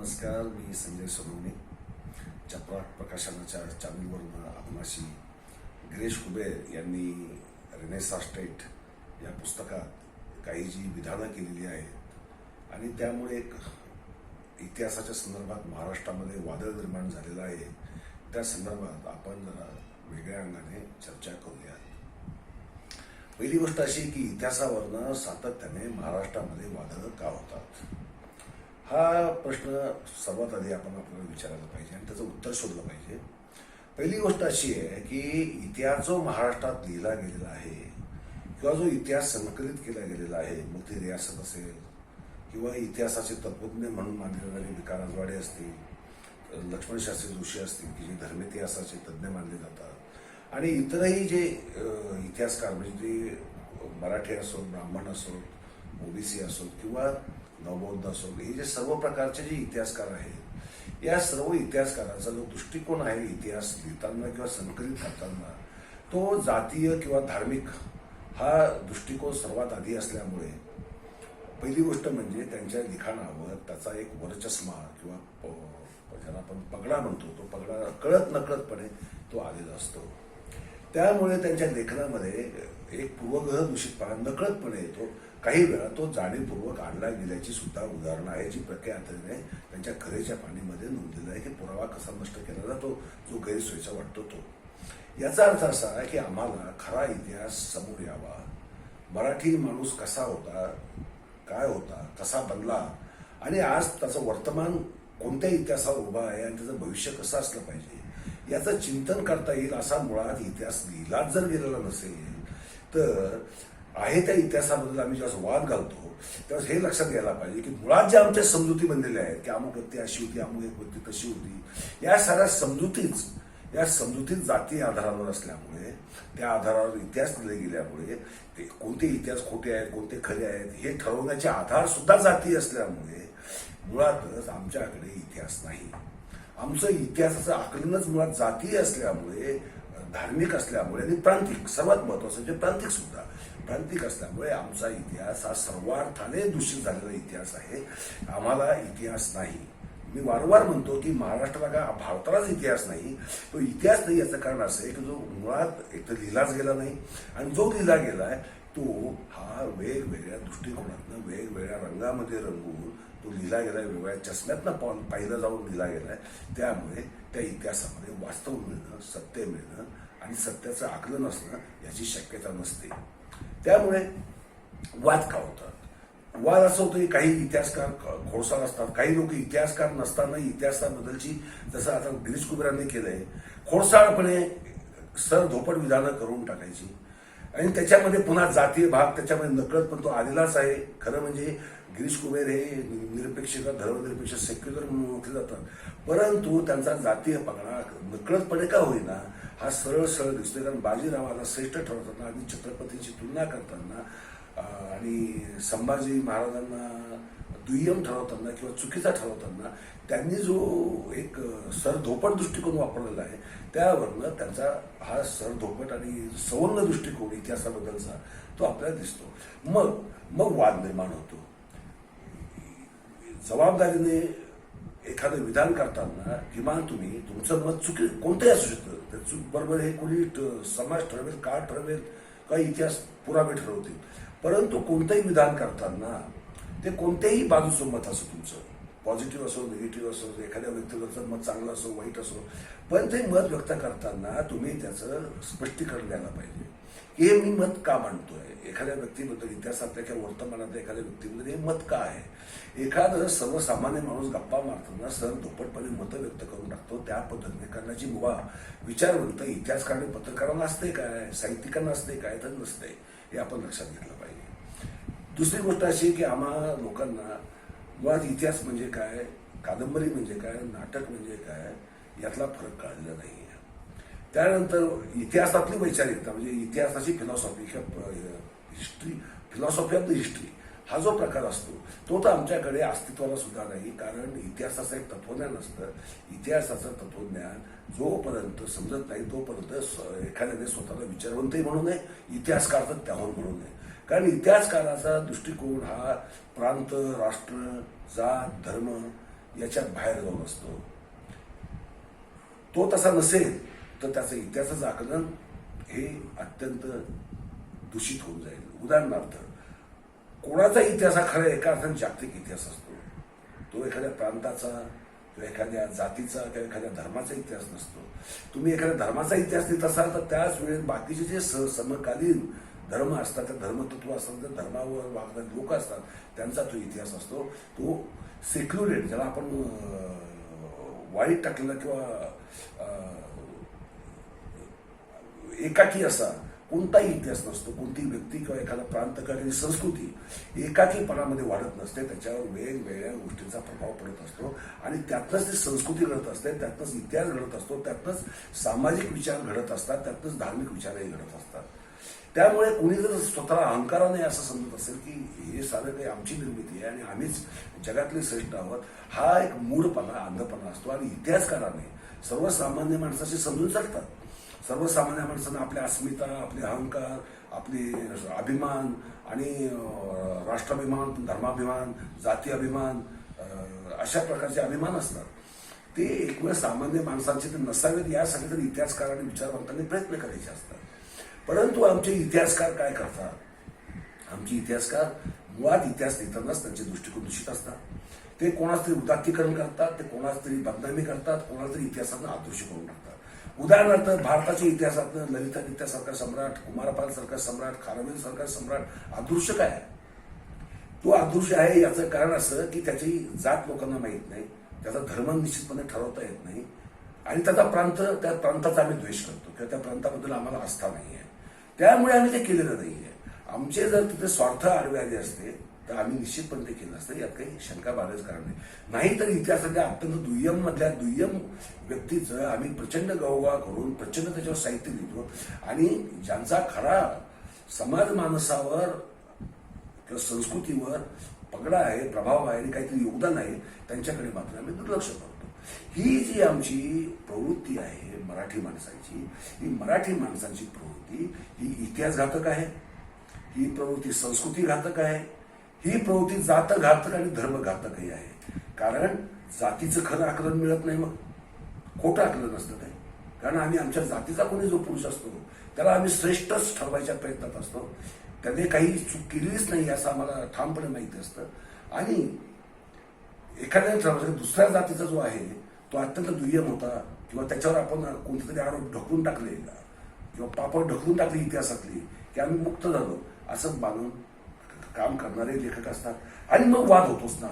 नमस्कार, मी संजय सोनवणे. चपराक प्रकाशनाच्या चॅनलवरून आपणाशी गिरीश कुबेर यांनी रेनेसाँ स्टेट या पुस्तकात काही जी विधानं केलेली आहेत आणि त्यामुळे एक इतिहासाच्या संदर्भात महाराष्ट्रामध्ये वादळ निर्माण झालेलं आहे, त्या संदर्भात आपण जरा वेगळ्या अंगाने चर्चा करूया. पहिली गोष्ट अशी की इतिहासावरनं सातत्याने महाराष्ट्रामध्ये वादळं का होतात, हा प्रश्न सर्वात आधी आपण आपल्याला विचारायला पाहिजे आणि त्याचं उत्तर शोधलं पाहिजे. पहिली गोष्ट अशी आहे की इतिहास जो महाराष्ट्रात लिहिला गेलेला आहे किंवा जो इतिहास संकलित केला गेलेला आहे, मग ती रियासत असेल किंवा इतिहासाचे तत्वज्ञ म्हणून मानले जाणारे विका राजवाडे असतील, लक्ष्मण शास्त्री जोशी असतील की जे धर्मितिहासाचे तज्ज्ञ मानले जातात, आणि इतरही जे इतिहासकार म्हणजे ते मराठी असोत, ब्राह्मण असोत, ओबीसी असोत किंवा नवबौद्ध असोत, हे जे सर्व प्रकारचे जे इतिहासकार आहेत, या सर्व इतिहासकारांचा जो दृष्टिकोन आहे इतिहास लिहिताना किंवा संकलित करताना, तो जातीय किंवा धार्मिक हा दृष्टिकोन सर्वात आधी असल्यामुळे पहिली गोष्ट म्हणजे त्यांच्या लिखाणावर त्याचा एक वरचष्मा किंवा ज्याला आपण पगडा म्हणतो, तो पगडा कळत नकळतपणे तो आलेला असतो. त्यामुळे त्यांच्या लेखनामध्ये एक पूर्वग्रह दूषितपणा नकळतपणे येतो. काही वेळा तो जाणीवपूर्वक आणला गेल्याची सुद्धा उदाहरणं आहे, जी प्रख्यातीने त्यांच्या खरेच्या पाणीमध्ये नोंदलेलं आहे की पुरावा कसा नष्ट केला जातो, जो गैरसोयीचा वाटतो तो. याचा अर्थ असा आहे की आम्हाला खरा इतिहास समोर यावा, मराठी माणूस कसा होता, काय होता, कसा बनला आणि आज त्याचं वर्तमान कोणत्या इतिहासावर उभा आहे आणि त्याचं भविष्य कसं असलं पाहिजे याचं चिंतन करता येईल असा मुळात इतिहास लिहिलाच जर गेलेला नसेल तर आहे त्या इतिहासाबद्दल आम्ही जेव्हा वाद घालतो तेव्हा हे लक्षात घ्यायला पाहिजे की मुळात ज्या आमच्या समजुती बनलेल्या आहेत की अमुक व्यक्ती अशी होती, अमुक एक व्यक्ती तशी होती, या साऱ्या समजुतीच जातीय आधारावर असल्यामुळे, त्या आधारावर इतिहास लिहिले गेल्यामुळे ते कोणते इतिहास खोटे आहेत, कोणते खरे आहेत हे ठरवण्याचे आधार सुद्धा जातीय असल्यामुळे मुळातच आमच्याकडे इतिहास नाही. आमचं इतिहासाचं आकलनच मुळात जातीय असल्यामुळे, धार्मिक असल्यामुळे आणि प्रांतिक, सर्वात महत्वाचं म्हणजे प्रांतिक सुद्धा प्रांतिक असल्यामुळे आमचा इतिहास हा सर्वार्थाने दूषित झालेला इतिहास आहे. आम्हाला इतिहास नाही. मी वारंवार म्हणतो की महाराष्ट्राला का भारतालाच इतिहास नाही, तो इतिहास नाही याचं कारण असं आहे की जो मुळात एक तर लिहिलाच गेला नाही आणि जो लिहिला गेलाय तो हा वेगवेगळ्या दृष्टिकोनातनं वेगवेगळ्या रंगामध्ये रंगवून तो लिहिला गेलाय, वेगवेगळ्या चष्म्यातनं पाहिलं जाऊन लिहिला गेलाय. त्यामुळे त्या इतिहासामध्ये वास्तव मिळणं, सत्य मिळणं आणि सत्याचं आकलन असणं याची शक्यता नसते. त्यामुळे वाद का होतात? वाद असं होतं की काही इतिहासकार खोडसाळ असतात, काही लोक इतिहासकार नसताना इतिहासाबद्दलची, जसं आता गिरीश कुबेरांनी केलंय, खोडसाळपणे सरधोपट विधानं करून टाकायची आणि त्याच्यामध्ये पुन्हा जातीय भाग त्याच्यामध्ये नकळत पण तो आलेलाच आहे. खरं म्हणजे गिरीश कुबेर हे निरपेक्ष किंवा धर्मनिरपेक्ष सेक्युलर म्हणून ओळखले जातात, परंतु त्यांचा जातीय पगडा नकळतपणे का होईना हा सरळ सरळ दिसतोय. कारण बाजीरावाला श्रेष्ठ ठरवताना आणि छत्रपतींची तुलना करताना आणि संभाजी महाराजांना दुय्यम ठरवताना किंवा चुकीचा ठरवताना त्यांनी जो एक सरधोपट दृष्टिकोन वापरलेला आहे, त्यावरनं त्यांचा हा सरधोपट आणि सवर्ण दृष्टिकोन इतिहासाबद्दलचा तो आपल्याला दिसतो. मग वाद निर्माण होतो. जबाबदारीने एखादं विधान करताना किमान तुम्ही तुमचं मत कोणतंही असू शकतं, तर चूक बरोबर हे कोणी समाज ठरवेल, काळ ठरवेल का इतिहास पुरावे ठरवतील, परंतु कोणतंही विधान करताना ते कोणत्याही बाजूचं मत असो, तुमचं पॉझिटिव्ह असो, निगेटिव्ह असो, एखाद्या व्यक्तीवरचं मत चांगलं असो, वाईट असो, पण ते मत व्यक्त करताना तुम्ही त्याचं स्पष्टीकरण द्यायला पाहिजे की हे मी मत का मांडतोय. एखाद्या व्यक्तीबद्दल इतिहासातल्या किंवा वर्तमानातल्या एखाद्या व्यक्तीबद्दल हे मत का आहे. एखादं सर्वसामान्य माणूस गप्पा मारताना सरधोपटपणे मतं व्यक्त करून टाकतो, त्या पद्धतीने करण्याची मुभा विचारवंत इतिहासकार पत्रकारांना असते काय, साहित्यिकांना असते काय, तर नसते. हे आपण लक्षात घेतलं पाहिजे. दुसरी गोष्ट अशी की आम्हा लोकांना मुळात इतिहास म्हणजे काय, कादंबरी म्हणजे काय, नाटक म्हणजे काय यातला फरक कळलेला नाही. त्यानंतर इतिहासातली वैचारिकता म्हणजे इतिहासाची फिलॉसॉफी किंवा history, philosophy of the history हा जो प्रकार असतो तो तर आमच्याकडे अस्तित्वाला सुद्धा नाही. कारण इतिहासाचं एक तत्वज्ञान असतं. इतिहासाचं तत्वज्ञान जोपर्यंत समजत नाही तोपर्यंत एखाद्याने स्वतःला विचारवंतही म्हणू नये, इतिहासकार तर त्याहून म्हणू नये. कारण इतिहासकाराचा दृष्टिकोन हा प्रांत, राष्ट्र, जात, धर्म याच्या बाहेर जाऊन असतो. तो तसा नसेल तर त्याचं इतिहासाचं आकलन हे अत्यंत दूषित होऊन जाईल. उदाहरणार्थ, कोणाचा इतिहास हा खरा एका अर्थाने जागतिक इतिहास असतो. तो एखाद्या प्रांताचा किंवा एखाद्या जातीचा किंवा एखाद्या धर्माचा इतिहास नसतो. तुम्ही एखाद्या धर्माचा इतिहास लिहित असाल तर त्याच वेळेस बाकीचे जे समकालीन धर्म असतात, त्या धर्मतत्व असतात, त्या धर्मावर वागणारे लोक असतात, त्यांचा तो इतिहास असतो. तो सेक्युलेट, ज्याला आपण वाईट टाकलेला किंवा एकाकी असा कोणताही इतिहास नसतो. कोणतीही व्यक्ती किंवा एखादा प्रांत किंवा संस्कृती एकाकीपणामध्ये वाढत नसते. त्याच्यावर वेगवेगळ्या गोष्टींचा प्रभाव पडत असतो आणि त्यातनंच ती संस्कृती घडत असते, त्यातनंच इतिहास घडत असतो, त्यातनंच सामाजिक विचार घडत असतात, त्यातनंच धार्मिक विचारही घडत असतात. त्यामुळे कुणी जर स्वतःला अहंकाराने असं समजत असेल की हे सारं काही आमची निर्मिती आहे आणि आम्हीच जगातले श्रेष्ठ आहोत, हा एक मूढपणा, अंधपणा असतो. आणि इतिहासकाराने सर्वसामान्य माणसाशी समजून सांगतात. सर्वसामान्य माणसांना आपल्या अस्मिता, आपले अहंकार, आपले अभिमान आणि राष्ट्राभिमान, धर्माभिमान, जाती अभिमान, अशा प्रकारचे अभिमान असतात. ते एक वेळ सामान्य माणसांचे ते नसावेत यासाठी तर इतिहासकारांनी, विचारवंतांनी प्रयत्न करायचे असतात. परंतु आमचे इतिहासकार काय करतात? आमचे इतिहासकार मुळात इतिहास लिहितानाच त्यांचे दृष्टिकोन दूषित असतात. ते कोणाच तरी उदात्तीकरण करतात, ते कोणाच तरी बदनामी करतात, कोणाला तरी इतिहासातून अदृश्य करून टाकतात. उदाहरणार्थ, भारताच्या इतिहासातनं ललितादित्यासारखा सम्राट, कुमारपाल सारखा सम्राट, खारवेल सारखा सम्राट अदृश्य काय आहे? तो अदृश्य आहे याचं कारण असं की त्याची जात लोकांना माहीत नाही, त्याचा धर्म निश्चितपणे ठरवता येत नाही आणि त्याचा प्रांत, त्या प्रांताचा आम्ही द्वेष करतो किंवा त्या प्रांताबद्दल आम्हाला आस्था नाही आहे. त्यामुळे आम्ही ते केलेलं नाही आहे. आमचे जर तिथे स्वार्थ आडवे आले असते तर आम्ही निश्चितपणे ते केलं असतं, यात काही शंका बाळगण्याचं कारण नाही. नाहीतर इतिहासातल्या अत्यंत दुय्यम मधल्या दुय्यम व्यक्तीचं आम्ही प्रचंड गवगवा करून प्रचंड त्याच्यावर साहित्य लिहितो आणि ज्यांचा खरा समाज मानसावर किंवा संस्कृतीवर पगडा आहे, प्रभाव आहे आणि काहीतरी योगदान आहे, त्यांच्याकडे मात्र आम्ही दुर्लक्ष करतो. ही जी आमची प्रवृत्ती आहे मराठी माणसांची, ही मराठी माणसांची प्रवृत्ती ही इतिहासघातक आहे, ही प्रवृत्ती संस्कृती घातक आहे, ही प्रवृत्ती जात घातक आणि धर्म घातकही आहे. कारण जातीचं खरं आकलन मिळत नाही, मग खोटं आकलन असतं काय. कारण आम्ही आमच्या जातीचा कोणी जो पुरुष असतो त्याला आम्ही श्रेष्ठच ठरवायच्या प्रयत्नात असतो. त्याने काही चूक केलीच नाही असं आम्हाला ठामपणे माहिती असतं. आणि एखाद्या ठरवायचं दुसऱ्या जातीचा जो आहे तो अत्यंत दुय्यम होता किंवा त्याच्यावर आपण कोणते तरी आरोप ढकलून टाकले किंवा पापड ढकलून टाकली इतिहासातली की आम्ही मुक्त झालो असं मानून काम करणारे लेखक असतात. आणि मग वाद होतोच ना,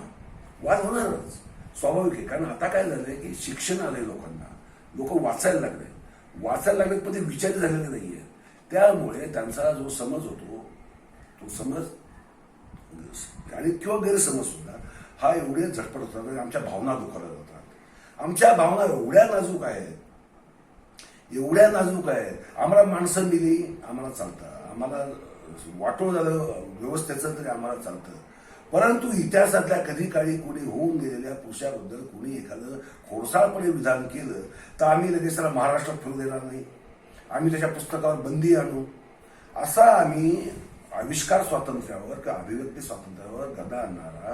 वाद होणारच, स्वाभाविक आहे. कारण आता काय झालंय की शिक्षण आलंय लोकांना, लोक वाचायला लागले पण ते विचारी झालेले नाहीये. त्यामुळे त्यांचा जो समज होतो तो समज आणि किंवा गैरसमज सुद्धा हा एवढे झटपट होतात. आमच्या भावना दुखावल्या जातात. आमच्या भावना एवढ्या नाजूक आहेत, एवढ्या नाजूक आहेत. आम्हाला माणसं मिली आम्हाला चालतं, आम्हाला वाटोळ झालं व्यवस्थेचं तरी आम्हाला चालतं. परंतु इतिहासातल्या कधी काळी कोणी होऊन गेलेल्या पुरुषाबद्दल कोणी एखादं खोडसाळपणे विधान केलं तर आम्ही लगेच त्याला महाराष्ट्रात फिरू देणार नाही, आम्ही त्याच्या पुस्तकावर बंदी आणू, असा आम्ही आविष्कार स्वातंत्र्यावर किंवा अभिव्यक्ती स्वातंत्र्यावर गदा आणणारा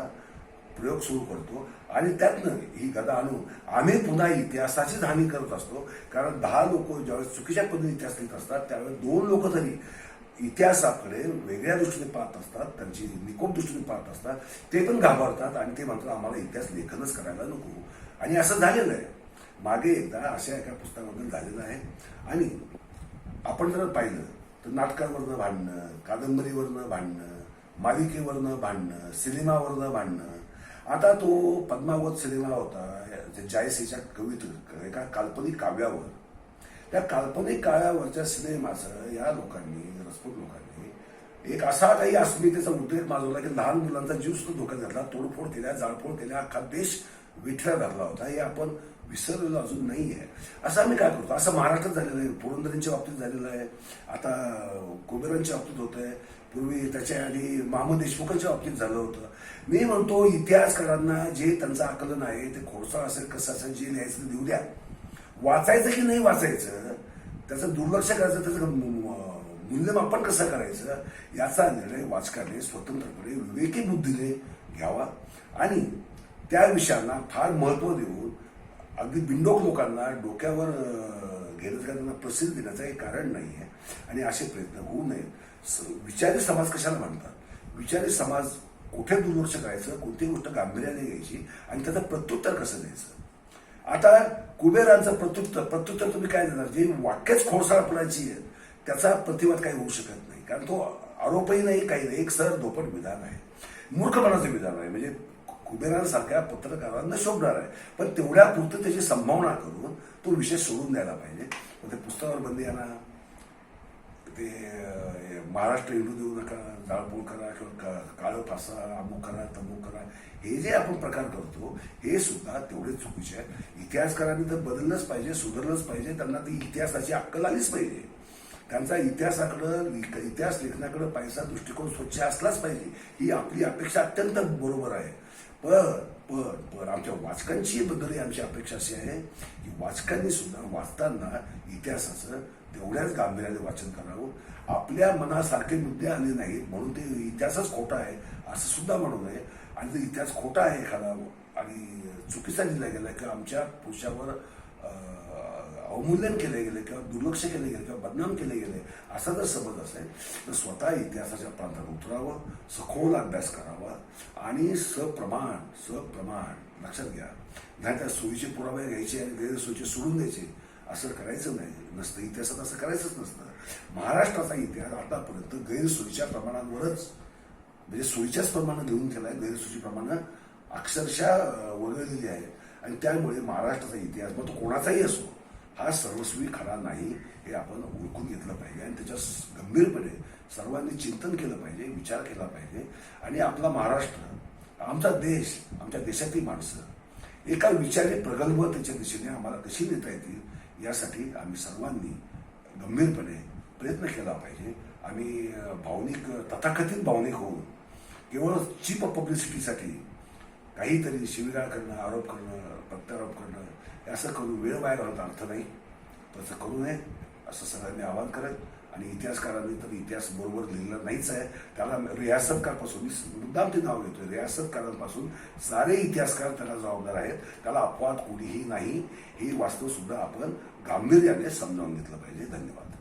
प्रयोग सुरू करतो. आणि त्यातनं ही गदा आणून आम्ही पुन्हा इतिहासाचीच हानी करत असतो. कारण 10 लोक ज्यावेळेस चुकीच्या पद्धतीने इतिहास लिहित असतात त्यावेळेस 2 लोक तरी इतिहासाकडे वेगळ्या दृष्टीने पाहत असतात, त्यांची निकोप दृष्टीने पाहत असतात. ते पण घाबरतात आणि ते म्हणतात आम्हाला इतिहास लेखनच करायला नको. आणि असं झालेलं आहे. मागे एकदा अशा एका पुस्तकाबद्दल झालेलं आहे. आणि आपण जर पाहिलं तर नाटकावरनं भांडणं, कादंबरीवरनं भांडणं, मालिकेवरनं भांडणं, सिनेमावरनं भांडणं. आता तो पद्मावत सिनेमा होता जायसीच्या कवितेवर, एका काल्पनिक काव्यावर. त्या काल्पनिक काव्यावरच्या सिनेमाचं या लोकांनी, रसपूत लोकांनी एक असा काही अस्मितेचा उद्रेक माजवला की लहान मुलांचा जीव सुद्धा धोक्यात घातला, तोडफोड केल्या, जाळपोळ केल्या, अख्खा देश विठ्ठला धरला होता. हे आपण विसरलेलो अजून नाही आहे. असं आम्ही काय करतो? असं महाराष्ट्रात झालेलं आहे, पुरंदरेंच्या बाबतीत झालेलं आहे, आता कुबेरांच्या बाबतीत होत आहे, पूर्वी त्याच्या आधी महमूद देशमुखांच्या बाबतीत झालं होतं. मी म्हणतो इतिहासकारांना जे त्यांचं आकलन आहे ते खोडसाळ असेल, कसं असेल, जे लिहायचं ते लिहू द्या. वाचायचं की नाही वाचायचं, त्याचं दुर्लक्ष करायचं, त्याचं मूल्यमापन कसं करायचं याचा निर्णय वाचकाने स्वतंत्रपणे विवेकी बुद्धीने घ्यावा. आणि त्या विषयांना फार महत्त्व देऊन अगदी बिंडोक लोकांना डोक्यावर घेण्याचं त्यांना प्रसिद्धी देण्याचं काही कारण नाही आहे. आणि असे प्रयत्न होऊ नयेत. विचारी समाज कशाला म्हणतात? विचारी समाज कुठे दुर्लक्ष करायचं, कोणती गोष्ट गांभीर्याने घ्यायची आणि त्याचं प्रत्युत्तर कसं द्यायचं. आता कुबेरांचं प्रत्युत्तर तुम्ही काय देणार? जे वाक्यच खोडसाळपणाची आहे त्याचा प्रतिवाद काही होऊ शकत नाही, कारण तो आरोपही नाही, काही नाही, एक सर धोपट विधान आहे, मूर्खपणाचं विधान आहे. म्हणजे कुबेरांसारख्या पत्रकारांना शोभणार आहे, पण तेवढ्या पुरतं त्याची संभावना करून तो विषय सोडून द्यायला पाहिजे. ते पुस्तकावर बंदी आणा, ते महाराष्ट्र हिंदू देऊ नका, जाळपोळ करा किंवा काळं फासा, अमुक करा तमुक करा, हे जे आपण प्रकार करतो हे सुद्धा तेवढेच चुकीचे आहे. इतिहासकारांनी तर बदललंच पाहिजे, सुधारलंच पाहिजे. त्यांना ती इतिहासाची अक्कल आलीच पाहिजे. त्यांचा इतिहास लेखनाकडे पैसा दृष्टिकोन स्वच्छ असलाच पाहिजे. ही आपली अपेक्षा अत्यंत बरोबर आहे. पण आमच्या वाचकांची बद्दल आमची अपेक्षा अशी आहे की वाचकांनी सुद्धा वाचताना इतिहासाचं तेवढ्याच गांभीर्याने वाचन करावं. आपल्या मनासारखे मुद्दे आले नाहीत म्हणून ते इतिहासच खोटा आहे असं सुद्धा म्हणू नये. आणि जर इतिहास खोटा आहे एखादा आणि चुकीचा लिहिला गेला किंवा आमच्या पुरुषावर अवमूल्यन केले गेले किंवा दुर्लक्ष केले गेले किंवा बदनाम केले गेले असा जर समज असेल तर स्वतः इतिहासाच्या प्रांतात उतरावं, सखोल अभ्यास करावा आणि सप्रमाण लक्षात घ्या. नाही त्या सोयीचे पुरावे घ्यायचे आणि गैरसोयीचे सोडून द्यायचे असं करायचं नसतं. इतिहासात असं करायचंच नसतं. महाराष्ट्राचा इतिहास आतापर्यंत गैरसोयीच्या प्रमाणांवरच, म्हणजे सोयीच्याच प्रमाणात घेऊन केलाय, गैरसोयीची प्रमाणं अक्षरशः वगळलेली आहेत. आणि त्यामुळे महाराष्ट्राचा इतिहास मग तो कोणाचाही असो हा सर्वस्वी खरा नाही हे आपण ओळखून घेतलं पाहिजे आणि त्याच्या गंभीरपणे सर्वांनी चिंतन केलं पाहिजे, विचार केला पाहिजे. आणि आपला महाराष्ट्र, आमचा देश, आमच्या देशातील माणसं एका विचारी प्रगल्भतेच्या दिशेने आम्हाला कशी नेता येतील यासाठी आम्ही सर्वांनी गंभीरपणे प्रयत्न केला पाहिजे. आम्ही तथाकथित भावनिक होऊन केवळ चीप पब्लिसिटीसाठी काहीतरी शिवीगाळ करणं, आरोप करणं, प्रत्यारोप करणं हे असं करून वेळ वाया घालवता अर्थ नाही. तसं करू नये असं सगळ्यांनी आवाहन करत. आणि इतिहासकारांनी तर इतिहास बरोबर लिहिलेला नाहीच आहे. त्याला रियासतकारपासून, मी मुद्दाम ते नाव घेतोय, रियासतकारांपासून सारे इतिहासकार त्याला जबाबदार आहेत. त्याला अपवाद कोणीही नाही. हे वास्तव सुद्धा आपण गांभीर्याने समजावून घेतलं पाहिजे. धन्यवाद.